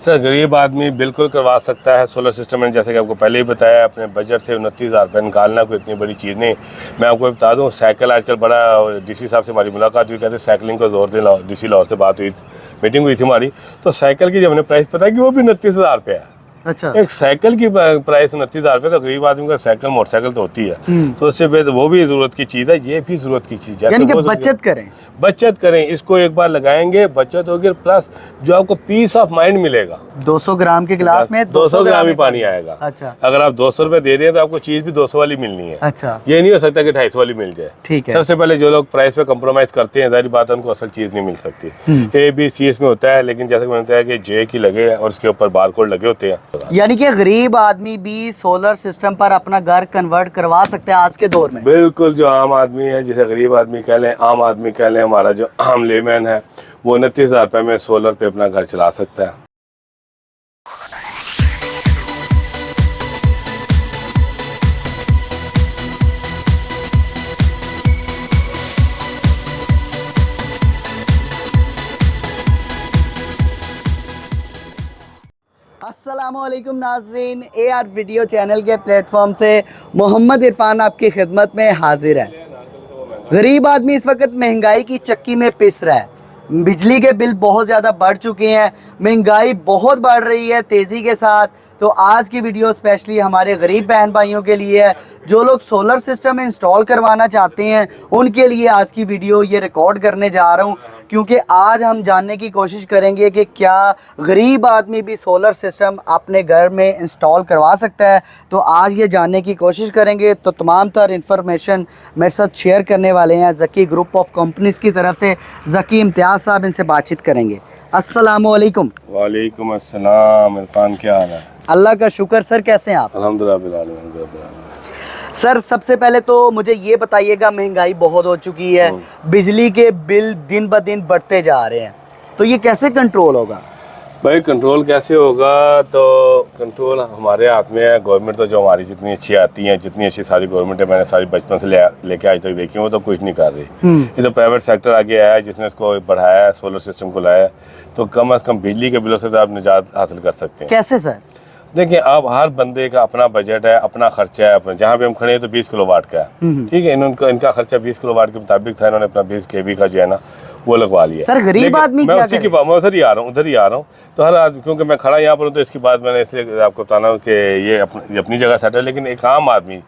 Sir गरीब आदमी बिल्कुल करवा सकता है सोलर सिस्टम में। जैसे कि आपको पहले ही बताया, अपने बजट से 29,000 रुपये निकालना कोई इतनी बड़ी चीज़ नहीं। मैं आपको बता दूं, साइकिल आजकल बड़ा, डीसी साहब से हमारी मुलाकात हुई, कहते साइकिलिंग को जोर दे, डीसी लाहौर से बात हुई, मीटिंग हुई थी हमारी, तो साइकिल की जब हमने प्राइस पता है कि वो भी 29,000 रुपये है। अच्छा, एक साइकिल की प्राइस 29,000 रुपये, तो गरीब आदमी का साइकिल मोटरसाइकिल तो होती है, तो उससे बेहतर वो भी जरूरत की चीज़ है, ये भी जरूरत की चीज़ है। यानी कि बचत करें, इसको एक बार लगाएंगे, बचत होगी, प्लस जो आपको पीस ऑफ माइंड मिलेगा। 200 ग्राम के गिलास में 200 ग्राम ही पानी आएगा। अच्छा, अगर आप 200 रुपये दे रहे हैं तो आपको चीज़ भी 200 वाली मिलनी है। अच्छा, ये नहीं हो सकता कि 250 वाली मिल जाए। ठीक है। सबसे पहले जो लोग प्राइस पे कॉम्प्रोमाइज करते हैं, जाहिर बात है उनको असल चीज़ नहीं मिल सकती। ABC इसमें होता है, लेकिन जैसे मैंने बताया कि J की लगे और उसके ऊपर बारकोड लगे होते हैं। यानी कि गरीब आदमी भी सोलर सिस्टम पर अपना घर कन्वर्ट करवा सकते हैं आज के दौर में। बिल्कुल, जो आम आदमी है, जिसे गरीब आदमी कह लें, आम आदमी कह लें, हमारा जो आम लेमैन है, वो 29,000 रुपये में सोलर पे अपना घर चला सकता है। अस्सलामुअलैकुम नाजरीन, AR वीडियो चैनल के प्लेटफॉर्म से मोहम्मद इरफान आपकी खिदमत में हाजिर है। गरीब आदमी इस वक्त महंगाई की चक्की में पिस रहा है। बिजली के बिल बहुत ज़्यादा बढ़ चुके हैं, महंगाई बहुत बढ़ रही है तेज़ी के साथ। तो आज की वीडियो स्पेशली हमारे गरीब बहन भाइयों के लिए है, जो लोग सोलर सिस्टम इंस्टॉल करवाना चाहते हैं, उनके लिए आज की वीडियो ये रिकॉर्ड करने जा रहा हूँ, क्योंकि आज हम जानने की कोशिश करेंगे कि क्या गरीब आदमी भी सोलर सिस्टम अपने घर में इंस्टॉल करवा सकता है। तो आज ये जानने की कोशिश करेंगे। तो तमाम तर इंफॉर्मेशन मेरे साथ शेयर करने वाले हैं ज़की ग्रुप ऑफ कंपनीज़ की तरफ से ज़की इम्तियाज़ साहब, इनसे बातचीत करेंगे। अस्सलामुअलैकुम। वालेकुम अस्सलाम। इरफान, क्या हाल है? अल्लाह का शुक्र। सर कैसे हैं आप? अल्हम्दुलिल्लाह। सर सबसे पहले तो मुझे ये बताइएगा, महंगाई बहुत हो चुकी है, बिजली के बिल दिन ब दिन बढ़ते जा रहे हैं, तो ये कैसे कंट्रोल होगा? भाई कंट्रोल कैसे होगा? तो कंट्रोल हमारे हाथ में है। गवर्नमेंट तो जो हमारी जितनी अच्छी आती हैं, जितनी अच्छी सारी गवर्नमेंट है, मैंने सारी बचपन से लेके आज तक देखी, वो तो कुछ नहीं कर रही। ये तो प्राइवेट सेक्टर आगे आया है, जिसने इसको बढ़ाया है, सोलर सिस्टम को लाया है। तो कम से कम बिजली के बिलों से तो आप निजात हासिल कर सकते हैं। कैसे सर? देखिए, अब हर बंदे का अपना बजट है, अपना खर्चा है। अपना जहाँ पे हम खड़े हैं तो 20 किलोवाट का है, ठीक है। इनका खर्चा 20 किलोवाट के मुताबिक था, इन्होंने अपना 20 kV का जो है ना वो लगवा लिया। सर गरीब आदमी मैं उसी की बात, मैं उधर ही आ रहा हूँ। तो हर आदमी, क्योंकि मैं खड़ा यहाँ पर हूँ, तो इसकी बात मैंने इसलिए आपको बताना हूँ कि ये अपनी जगह सेट है। लेकिन एक आम आदमी,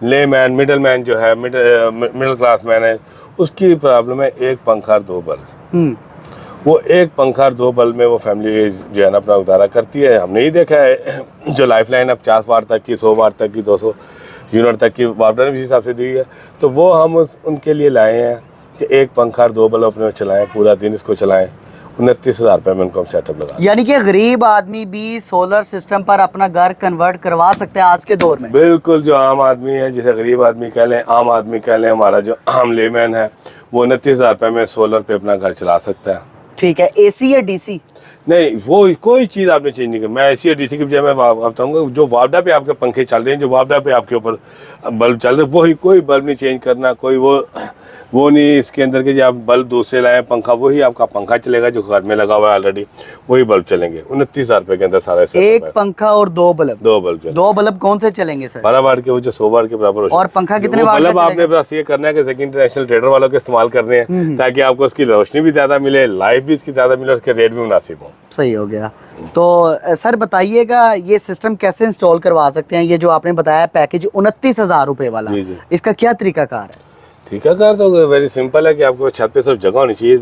लेमैन, मिडल मैन जो है, मिडिल क्लास मैन है, उसकी प्रॉब्लम है एक पंखा और 2 बल्ब। वो एक पंखा और 2 बल्ब में वो फैमिली जो है ना अपना गुजारा करती है। हमने ही देखा है, जो लाइफ लाइन अब 50 वाट तक की, 100 वाट तक की, 200 यूनिट तक की वापडा ने भी हिसाब से दी है। तो वो हम उनके लिए लाए हैं कि एक पंखा और 2 बल्ब अपने चलाएं, पूरा दिन इसको चलाएं। 29,000 रुपये में उनको हम सेटअप लगा। यानी कि गरीब आदमी भी सोलर सिस्टम पर अपना घर कन्वर्ट करवा सकते हैं आज के दौर में। बिल्कुल, जो आम आदमी है, जिसे गरीब आदमी कह लें, आम आदमी कह लें, हमारा जो आम लेमैन है, वो 29,000 रुपये में सोलर पे अपना घर चला सकता है। ठीक है। AC या DC? नहीं, वो कोई चीज़ आपने चेंज नहीं की। मैं AC और DC की बजाय मैं बताऊंगा, जो वापडा पे आपके पंखे चल रहे हैं, जो वापडा पे आपके ऊपर बल्ब चल रहे हैं, वही, कोई बल्ब नहीं चेंज करना, कोई वो नहीं इसके अंदर के, जो आप बल्ब दूसरे लाएं, पंखा वही आपका पंखा चलेगा जो घर में लगा हुआ है ऑलरेडी, वही बल्ब चलेंगे। 29,000 रुपये के अंदर सारा एक पंखा और 2 बल्ब। 2 बल्ब चलेंगे। 2 बल्ब कौन से चलेंगे सर? 12 वाट के, वो जो 100 वाट के बराबर। और पंखा कितने वाट का बल्ब आपने बस ये करना है कि ज़की इंटरनेशनल ट्रेडर वालों के इस्तेमाल करने हैं, ताकि आपको उसकी रोशनी भी ज़्यादा मिले, लाइफ भी इसकी ज़्यादा मिले, उसके रेट भी मुनासिब हो। सही हो गया। तो सर बताइएगा, ये सिस्टम कैसे इंस्टॉल करवा सकते हैं? ये जो आपने बताया पैकेज 29,000 रुपये वाला, इसका क्या तरीकाकार है? तरीकाकार तो वेरी सिंपल है कि आपको छत पे सिर्फ जगह होनी चाहिए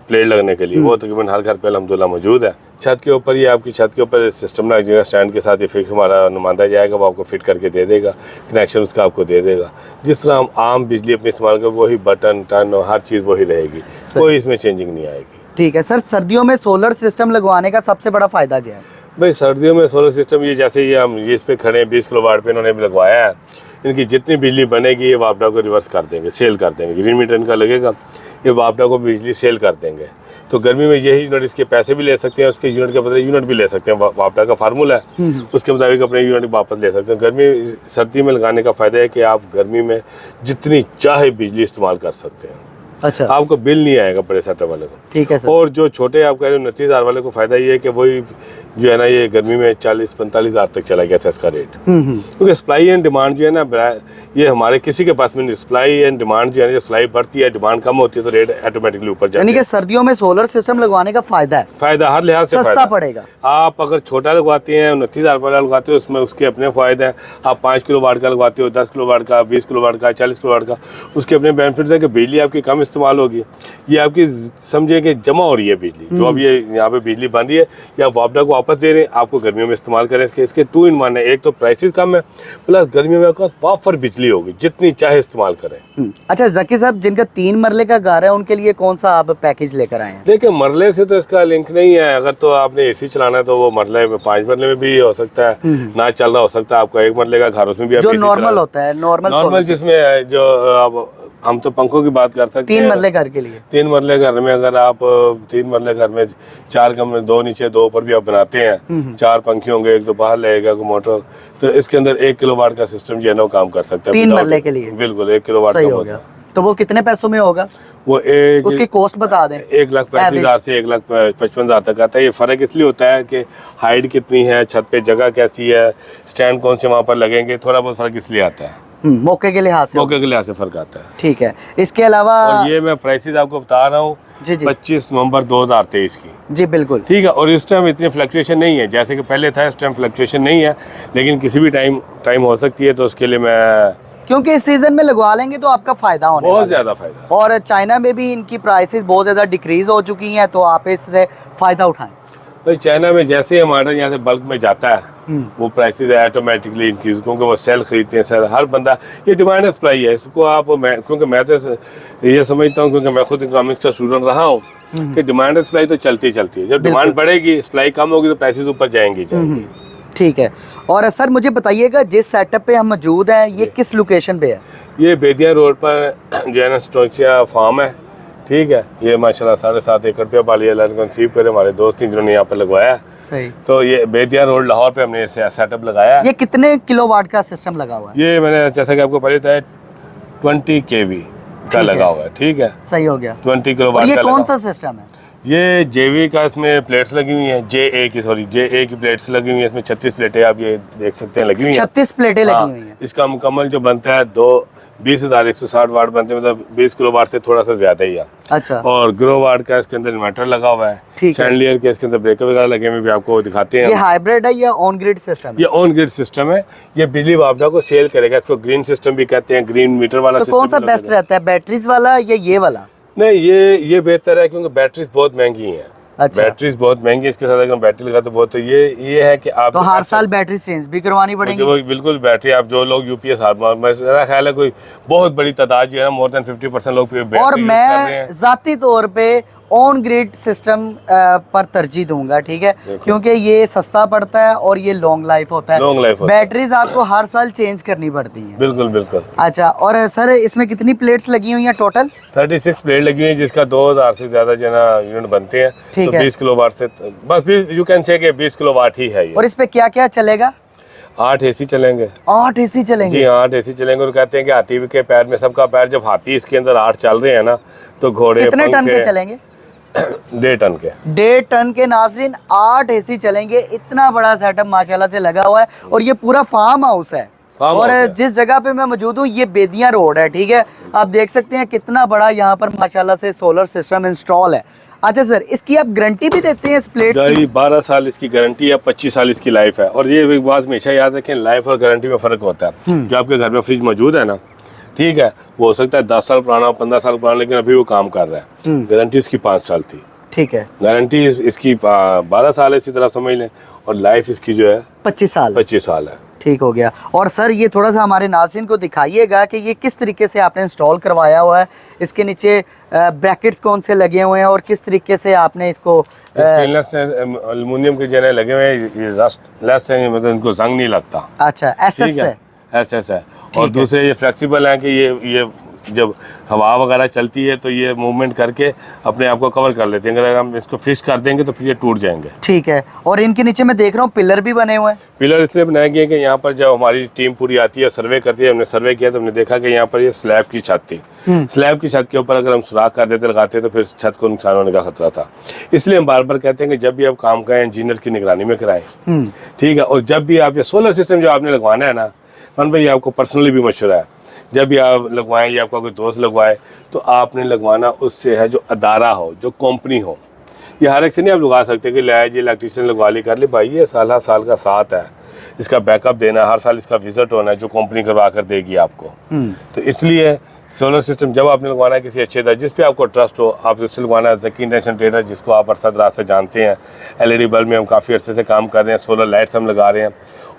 प्लेट लगने के लिए। वो तकरीबन हर घर पे अल्हम्दुलिल्लाह मौजूद है। छत के ऊपर, ये आपकी छत के ऊपर सिस्टम लग जाएगा, स्टैंड के साथ ये फिक्स हमारा नुमाइंदा जाएगा, वो आपको फिट करके दे देगा, कनेक्शन उसका आपको दे देगा। जिस तरह हम आम बिजली अपनी इस्तेमाल करें, वही बटन टर्न हर चीज़ वही रहेगी, कोई इसमें चेंजिंग नहीं आएगी। ठीक है सर। सर्दियों में सोलर सिस्टम लगवाने का सबसे बड़ा फ़ायदा क्या है? भाई सर्दियों में सोलर सिस्टम, ये जैसे ये हम इस पे खड़े हैं, 20 किलोवाट पे इन्होंने लगवाया है, इनकी जितनी बिजली बनेगी ये वापडा को रिवर्स कर देंगे, सेल कर देंगे। ग्रीन मीटर इनका लगेगा, ये वापडा को बिजली सेल कर देंगे। तो गर्मी में यही यूनिट, इसके पैसे भी ले सकते हैं, उसके यूनिट के बदले यूनिट भी ले सकते हैं। वापडा का फार्मूला है, उसके मुताबिक अपने यूनिट वापस ले सकते हैं। गर्मी सर्दी में लगाने का फ़ायदा है कि आप गर्मी में जितनी चाहे बिजली इस्तेमाल कर सकते हैं। अच्छा, आपको बिल नहीं आएगा बड़े सेटअप वाले को। ठीक है सर। और जो छोटे आप कह रहे हो 29,000 वाले को फ़ायदा ये है कि वही जो है ना ये गर्मी में 40-45 हज़ार तक चला गया था इसका रेट। क्योंकि सप्लाई एंड डिमांड जो है ना ये हमारे किसी के पास में नहीं, सप्लाई एंड डिमांड जो है ना, सप्लाई बढ़ती है डिमांड कम होती है तो रेट ऑटोमेटिकली ऊपर जाता है। यानी कि सर्दियों में सोलर सिस्टम लगवाने का फायदा है, फायदा हर लिहाज से सस्ता फायदा पड़ेगा। आप अगर छोटा लगवाते हैं 29,000 वाला लगवाते हो उसमें उसके अपने फायदे हैं। आप 5 किलो वाट का लगवाते हो, 10 किलो वाट का, 20 किलो वाट का, 40 किलो वाट का, उसके अपने बेनिफिट है कि बिजली आपकी कम इस्तेमाल होगी। ये आपकी समझिए कि जमा हो रही है बिजली, जो अब ये यहाँ पे बिजली बन रही है या वापडा को वापस दे रहे हैं, आपको गर्मियों में इस्तेमाल करें। इसके 2 in 1 है, एक तो प्राइसेस कम है प्लस गर्मियों में आपके पास वाफर बिजली होगी, जितनी चाहे इस्तेमाल करें। अच्छा जकी साहब, जिनका 3 मरले का घर है उनके लिए कौन सा आप पैकेज लेकर आए हैं? देखिए मरले से तो इसका लिंक नहीं है। अगर तो आपने एसी चलाना है तो वो मरले में 5 मरले में भी हो सकता है, ना चल रहा हो सकता है आपका 1 मरले का घर, उसमें भी आप जो AC नॉर्मल चला होता है, नॉर्मल जिसमें जो अब हम तो पंखों की बात कर सकते हैं। 3 मरले घर के लिए 3 मरले घर में अगर आप 3 मरले घर में 4 कमरे, 2 नीचे 2 ऊपर भी आप बनाते हैं, 4 पंखे होंगे, एक तो बाहर लगेगा को मोटर, तो इसके अंदर 1 किलोवाट का सिस्टम जो है ना काम कर सकता है 3 मरले के लिए। बिल्कुल 1 किलोवाट सही का हो गया। तो वो कितने पैसों में होगा? वो एक उसकी कॉस्ट बता दें। 1,35,000 से 1,55,000 तक आता है। ये फर्क इसलिए होता है कि हाइट कितनी है, छत पे जगह कैसी है, स्टैंड कौन से वहाँ पर लगेंगे, थोड़ा बहुत फर्क इसलिए आता है। मौके के लिहाज से, मौके के लिहाज से फर्क आता है। ठीक है। इसके अलावा और ये मैं प्राइसेस आपको बता रहा हूँ जी जी 25 नवंबर 2023 की। जी बिल्कुल ठीक है। और इस टाइम इतनी फ्लक्चुएशन नहीं है जैसे कि पहले था, इस टाइम फ्लक्चुएशन नहीं है, लेकिन किसी भी टाइम हो सकती है, तो उसके लिए मैं, क्योंकि इस सीजन में लगवा लेंगे तो आपका फायदा होने बहुत वाला है। ज्यादा फायदा। और चाइना में भी इनकी प्राइसेस बहुत ज्यादा डिक्रीज हो चुकी हैं, तो आप इससे फायदा उठाएं। भाई चाइना में जैसे ही हमारे यहाँ से बल्क में जाता है वो प्राइसेस ऑटोमेटिकली इंक्रीज, क्योंकि वो सेल खरीदते हैं सर, हर बंदा, ये डिमांड एंड सप्लाई है। इसको आप क्योंकि मैं तो ये समझता हूँ, क्योंकि मैं खुद इकोनॉमिक्स का स्टूडेंट रहा हूँ, कि डिमांड एंड सप्लाई तो चलती है। जब डिमांड बढ़ेगी, सप्लाई कम होगी, तो प्राइसेस ऊपर जाएंगी। ठीक है। और सर मुझे बताइएगा, जिस सेटअप पे हम मौजूद हैं ये किस लोकेशन पे है? ये बेदिया रोड पर जो है ना स्टोचिया फार्म है। ठीक है। ये माशाल्लाह 7.5 एकड़ पे वाली अल्लाह ने कंसीव करे, हमारे दोस्त हैं जिन्होंने यहाँ पर लगवाया। सही। तो ये बेदिया रोड लाहौर पे हमने सेटअप लगाया। ये कितने किलोवाट का सिस्टम लगा हुआ है? ये मैंने जैसा कि आपको पहले बताया 20 kV का लगा हुआ है। ठीक है। सही हो गया। 20 किलोवाट का। ये कौन सा सिस्टम है? ये जेवी का, इसमें प्लेट्स लगी हुई हैं, JA की प्लेट्स लगी हुई हैं। इसमें 36 प्लेटें आप ये देख सकते हैं लगी हुई हैं। 36 प्लेटें हाँ, लगी हुई हैं। इसका मुकम्मल जो बनता है 20,160 वाट बनते हैं, मतलब 20 किलो वाट से थोड़ा सा ज्यादा ही है। अच्छा। और ग्रो वाट का इसके अंदर इन्वर्टर लगा हुआ है। ठीक है। सैंडलियर के इसके अंदर ब्रेकर वगैरह लगे हुए भी आपको दिखाते हैं। ये हाइब्रिड है या ऑन ग्रिड सिस्टम है? ये ऑन ग्रिड सिस्टम है। ये बिजली वापडा को सेल करेगा। इसको ग्रीन सिस्टम भी कहते हैं, ग्रीन मीटर वाला तो सिस्टम। कौन सा बेस्ट रहता है, बैटरीज वाला या ये वाला? नहीं, ये बेहतर है, क्योंकि बैटरीज बहुत महंगी हैं। अच्छा। बैटरीज बहुत महंगी है, इसके साथ अगर बैटरी लगा तो बहुत, तो ये है कि आप तो हर साल बैटरी चेंज भी करवानी पड़ेगी? वो बिल्कुल बैटरी, आप जो लोग यूपीएस मेरा ख्याल है कोई बहुत बड़ी तादाद जो है ना, मोर देन 50% लोग बैटरी और यूज कर रहे मैं हैं। जाती तौर पे ऑन ग्रिड सिस्टम पर तरजीह दूंगा। ठीक है, क्योंकि ये सस्ता पड़ता है और ये लॉन्ग लाइफ होता है। लॉन्ग लाइफ होता है। बैटरीज आपको हर साल चेंज करनी पड़ती हैं। बिल्कुल बिल्कुल। अच्छा। और सर इसमें कितनी प्लेट्स लगी हुई हैं टोटल? 36 प्लेट लगी हुई है, जिसका 2000 से ज्यादा जो है ना यूनिट बनते हैं। ठीक तो है। 20 किलो वाट से बस यू कैन से कि 20 किलो वाट ही है ये। और इस पे क्या क्या चलेगा? 8 AC चलेंगे। 8 AC चलेंगे? जी 8 AC चलेंगे। और कहते हैं कि हाथी के पैर में सबका पैर, जब हाथी इसके अंदर 8 चल रहे हैं ना, तो घोड़े कितने टन के चलेंगे? 1.5 टन के। 1.5 टन के नाजरीन 8 AC चलेंगे। इतना बड़ा सेटअप माशाल्लाह से लगा हुआ है। और ये पूरा फार्म हाउस है। और जिस जगह पे मैं मौजूद हूँ ये बेदिया रोड है। ठीक है, आप देख सकते हैं कितना बड़ा यहाँ पर माशाल्लाह से सोलर सिस्टम इंस्टॉल है। अच्छा सर, इसकी आप गारंटी भी देते हैं इस प्लेट की? 12 साल इसकी गारंटी है, 25 साल इसकी लाइफ है। और ये एक बात हमेशा याद रखें, लाइफ और गारंटी में फ़र्क होता है। जो आपके घर में फ्रिज मौजूद है ना, ठीक है, वो हो सकता है 10 साल पुराना, 15 साल पुराना, लेकिन अभी वो काम कर रहा है। गारंटी इसकी 5 साल थी। ठीक है। गारंटी इसकी 12 साल है, इसी तरह समझ लें। और लाइफ इसकी जो है 25 साल। 25 साल है। ठीक हो गया। और सर ये थोड़ा सा हमारे नाज़रीन को दिखाइएगा कि ये किस तरीके से आपने इंस्टॉल करवाया हुआ है, इसके नीचे ब्रैकेट्स कौन से लगे हुए हैं और किस तरीके से आपने इसको स्टेनलेस एल्युमिनियम के जो है लगे हुए हैं, ये रस्ट लेस है, मतलब इनको जंग नहीं लगता। अच्छा, SS है? SS है। और दूसरे ये फ्लेक्सिबल है कि ये जब हवा वगैरह चलती है तो ये मूवमेंट करके अपने आप को कवर कर लेते हैं। अगर हम इसको फिक्स कर देंगे तो फिर ये टूट जाएंगे। ठीक है। और इनके नीचे मैं देख रहा हूँ पिलर भी बने हुए हैं। पिलर इसलिए बनाए गए कि यहाँ पर जब हमारी टीम पूरी आती है, सर्वे करती है, हमने सर्वे किया तो हमने देखा कि यहाँ पर ये स्लैब की छत थी। स्लैब की छत के ऊपर अगर हम सुराख कर देते, लगाते तो फिर छत को नुकसान होने का खतरा था। इसलिए हम बार बार कहते हैं कि जब भी आप काम करें इंजीनियर की निगरानी में कराएं, ठीक है। और जब भी आप ये सोलर सिस्टम जो आपने लगवाना है ना मन भाई, आपको पर्सनली भी मशवरा है, जब भी आप लगवाएं या आपका कोई दोस्त लगवाए तो आपने लगवाना उससे है जो अदारा हो, जो कंपनी हो। ये हर एक से नहीं आप लगा सकते कि लाया जी इलेक्ट्रीशियन लगवा ली कर ले। भाई ये साल का साथ है, इसका बैकअप देना, हर साल इसका विजिट होना है जो कंपनी करवा कर देगी आपको। तो इसलिए सोलर सिस्टम जब आपने लगवाना है किसी अच्छे जिस पे आपको ट्रस्ट हो, आप उससे लगवाना है। ज़की इंटरनेशनल ट्रेडर जिसको आप अरसा दराज से जानते हैं, एलईडी बल्ब में हम काफ़ी अरसे से काम कर रहे हैं, सोलर लाइट्स हम लगा रहे हैं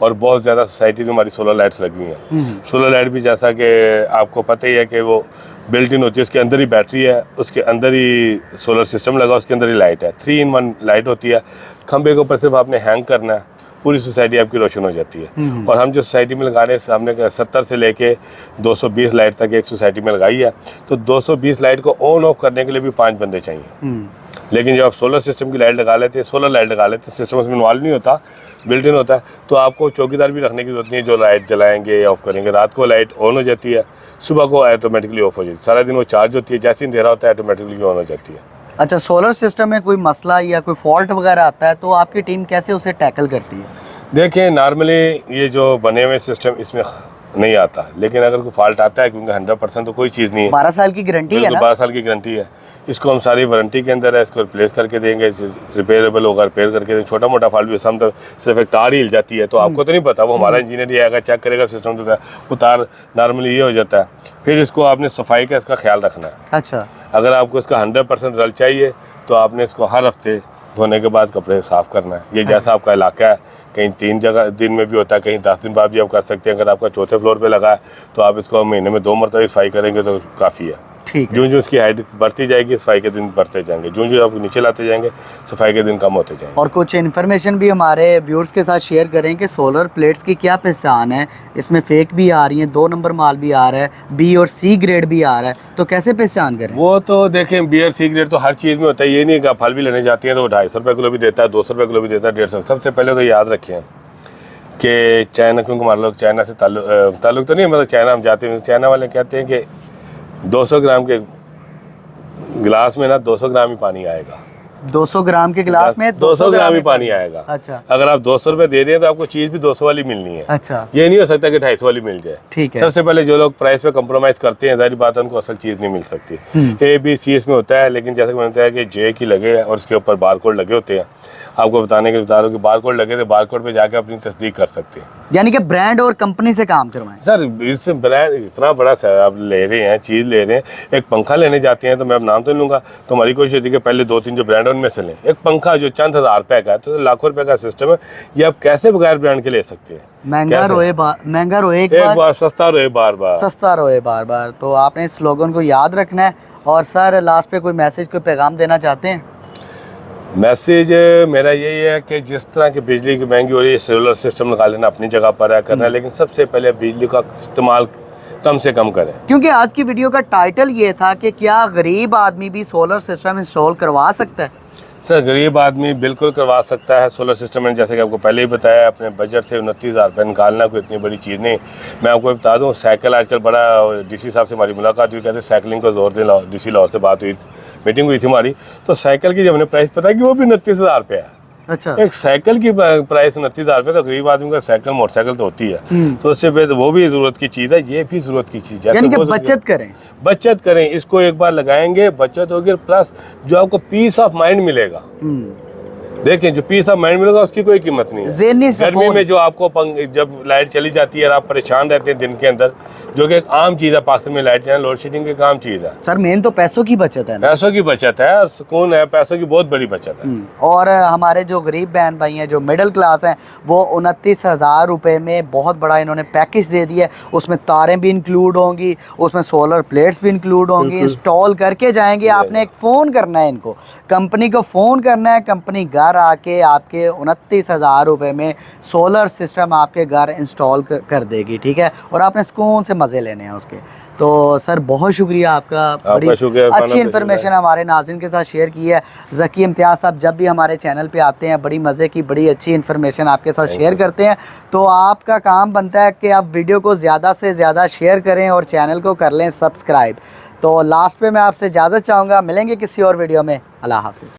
और बहुत ज़्यादा सोसाइटी में हमारी सोलर लाइट्स लगी हुई हैं। सोलर लाइट भी जैसा कि आपको पता ही है कि वो बिल्ट इन होती है, उसके अंदर ही बैटरी है, उसके अंदर ही सोलर सिस्टम लगा, उसके अंदर ही लाइट है, 3 in 1 लाइट होती है। खंबे के ऊपर सिर्फ आपने हैंग करना है, पूरी सोसाइटी आपकी रोशन हो जाती है। और हम जो सोसाइटी में लगा रहे हैं हमने 70 से लेके 220 लाइट तक एक सोसाइटी में लगाई है। तो 220 लाइट को ऑन ऑफ करने के लिए भी 5 बंदे चाहिए। लेकिन जब आप सोलर सिस्टम की लाइट लगा लेते हैं, सोलर लाइट लगा लेते हैं, सिस्टम उसमें इन्वॉल्व नहीं होता, बिल्ट इन होता है, तो आपको चौकीदार भी रखने की जरूरत नहीं है जो लाइट जलाएंगे या ऑफ करेंगे। रात को लाइट ऑन हो जाती है, सुबह को ऑटोमेटिकली ऑफ हो जाती है। सारा दिन वो चार्ज होती है, जैसे ही अंधेरा होता है ऑटोमेटिकली ऑन हो जाती है। अच्छा, सोलर सिस्टम में कोई मसला या कोई फॉल्ट वगैरह आता है तो आपकी टीम कैसे उसे टैकल करती है? देखिए नॉर्मली ये जो बने हुए सिस्टम इसमें नहीं आता, लेकिन अगर कोई फॉल्ट आता है, क्योंकि 100% तो कोई चीज़ नहीं है। 12 साल की गारंटी है ना? 12 साल की गारंटी है। इसको हम सारी वारंटी के अंदर है, इसको रिप्लेस करके देंगे, रिपेयरेबल होगा रिपेयर करके देंगे। छोटा मोटा फॉल्ट भी हम तो सिर्फ एक तार ही हिल जाती है तो आपको तो नहीं पता, वो हमारा इंजीनियर ही आएगा चेक करेगा सिस्टम तो वो तार नॉर्मली ये हो जाता है। फिर इसको आपने सफाई का इसका ख्याल रखना है। अच्छा, अगर आपको इसका 100% रिजल्ट चाहिए तो आपने इसको हर हफ्ते धोने के बाद कपड़े साफ़ करना है। ये जैसा आपका इलाका है, कहीं 3 जगह दिन में भी होता है, कहीं 10 दिन बाद भी आप कर सकते हैं। अगर आपका चौथे फ्लोर पे लगा है तो आप इसको महीने में 2 मरतबा सफाई करेंगे तो काफ़ी है। ठीक है। जो उसकी हाइट बढ़ती जाएगी सफाई के दिन बढ़ते जाएंगे, जो आप नीचे लाते जाएंगे सफाई के दिन कम होते जाएंगे। और कुछ इन्फॉर्मेशन भी हमारे व्यूअर्स के साथ शेयर करें कि सोलर प्लेट्स की क्या पहचान है। इसमें फेक भी आ रही हैं, 2 नंबर माल भी आ रहा है, बी और सी ग्रेड भी आ रहा है, तो कैसे पहचान करें? वो तो देखें बी और सी ग्रेड तो हर चीज़ में होता है। ये नहीं कि आप फल भी लेने जाते हैं तो 250 रुपये किलो भी देता है, 200 रुपये किलो भी देता है, 150। सबसे पहले तो याद रखें कि चाइना, क्योंकि हमारे लोग चाइना से ताल्लुक तो नहीं, मतलब चाइना हम जाते हैं, चाइना वाले कहते हैं कि 200 ग्राम के गिलास में ना 200 ग्राम ही पानी आएगा। 200 ग्राम के गिलास में 200 ग्राम ही पानी आएगा। अच्छा। अगर आप 200 रुपये दे रहे हैं तो आपको चीज़ भी 200 वाली मिलनी है। अच्छा, ये नहीं हो सकता कि 250 वाली मिल जाए। ठीक है। सबसे पहले जो लोग प्राइस पे कम्प्रोमाइज करते हैं, जाहिर बात है उनको असल चीज़ नहीं मिल सकती। ए बी सी इसमें होता है, लेकिन जैसे मैंने बताया कि जे की लगे है और उसके ऊपर बारकोड लगे होते हैं। आपको बताने के लिए बता रहा हूँ कि बारकोड लगे थे, बारकोड पे जाके अपनी तस्दीक कर सकते हैं। यानी कि ब्रांड और कंपनी से काम करवाएं। सर इससे ब्रांड इतना बड़ा सर आप ले रहे हैं, चीज़ ले रहे हैं, एक पंखा लेने जाते हैं तो मैं अब नाम तो नहीं लूँगा, तो हमारी कोशिश होती है कि पहले 2-3 जो ब्रांड उनमें से लें। एक पंखा जो चंद हज़ार रुपये का है तो लाखों रुपए का सिस्टम है, ये आप कैसे बगैर ब्रांड के ले सकते हैं? महंगा रोए एक बार, सस्ता रोए बार बार। सस्ता रोए बार बार। तो आपने इस स्लोगन को याद रखना है। और सर लास्ट पे कोई मैसेज, कोई पैगाम देना चाहते हैं? मैसेज मेरा यही है कि जिस तरह की बिजली की महंगी हो रही है, सोलर सिस्टम लगा लेना अपनी जगह पर है करना है, लेकिन सबसे पहले बिजली का इस्तेमाल कम से कम करें। क्योंकि आज की वीडियो का टाइटल ये था कि क्या गरीब आदमी भी सोलर सिस्टम इंस्टॉल करवा सकता है? सर गरीब आदमी बिल्कुल करवा सकता है सोलर सिस्टम में। जैसे कि आपको पहले ही बताया, अपने बजट से 29,000 रुपये निकालना कोई इतनी बड़ी चीज़ नहीं। मैं आपको बता दूं, साइकिल आजकल बड़ा, डीसी साहब से हमारी मुलाकात हुई, कहते साइकिलिंग को जोर दें, डीसी लाहौर से बात हुई, मीटिंग हुई थी हमारी, तो साइकिल की जब हमने प्राइस पता कि वो भी 29,000 रुपये है। अच्छा। एक साइकिल की प्राइस 29,000 रुपये, तो गरीब आदमी का साइकिल मोटरसाइकिल तो होती है, तो उससे बेहतर वो भी ज़रूरत की चीज़ है, ये भी ज़रूरत की चीज़ है। यानी कि तो बचत करें, इसको एक बार लगाएंगे बचत होगी, प्लस जो आपको पीस ऑफ माइंड मिलेगा। देखें जो पीस ऑफ माइंड मिलेगा उसकी कोई कीमत नहीं है। गर्मी में जो आपको जब लाइट चली जाती है और आप परेशान रहते हैं दिन के अंदर, जो कि एक आम चीज़ है पाकिस्तान में, लाइट जाना लोड शेडिंग की आम चीज़ है। सर मेन तो पैसों की बचत है ना? पैसों की बचत है और सुकून है, पैसों की बहुत बड़ी बचत है। और हमारे जो गरीब बहन भाई हैं, जो मिडिल क्लास हैं, वो 29,000 रुपये में बहुत बड़ा इन्होंने पैकेज दे दिया है। उसमें तारें भी इंक्लूड होंगी, उसमें सोलर प्लेट्स भी इंक्लूड होंगी, इंस्टॉल करके जाएंगे। आपने एक फ़ोन करना है, इनको कंपनी को फ़ोन करना है, कंपनी घर आके आपके 29,000 रुपये में सोलर सिस्टम आपके घर इंस्टॉल कर देगी, ठीक है। और आपने सुकून से मज़े लेने हैं उसके। तो सर बहुत शुक्रिया आपका, बड़ी शुक्रिया इरफान, अच्छी आपका इन्फॉर्मेशन हमारे नाज़रीन के साथ शेयर की है। ज़की इम्तियाज़ साहब जब भी हमारे चैनल पे आते हैं बड़ी मज़े की बड़ी अच्छी इन्फॉर्मेशन आपके साथ शेयर करते हैं। तो आपका काम बनता है कि आप वीडियो को ज़्यादा से ज़्यादा शेयर करें और चैनल को कर लें सब्सक्राइब। तो लास्ट पे मैं आपसे इजाज़त चाहूँगा, मिलेंगे किसी और वीडियो में। अल्लाह हाफ़िज़।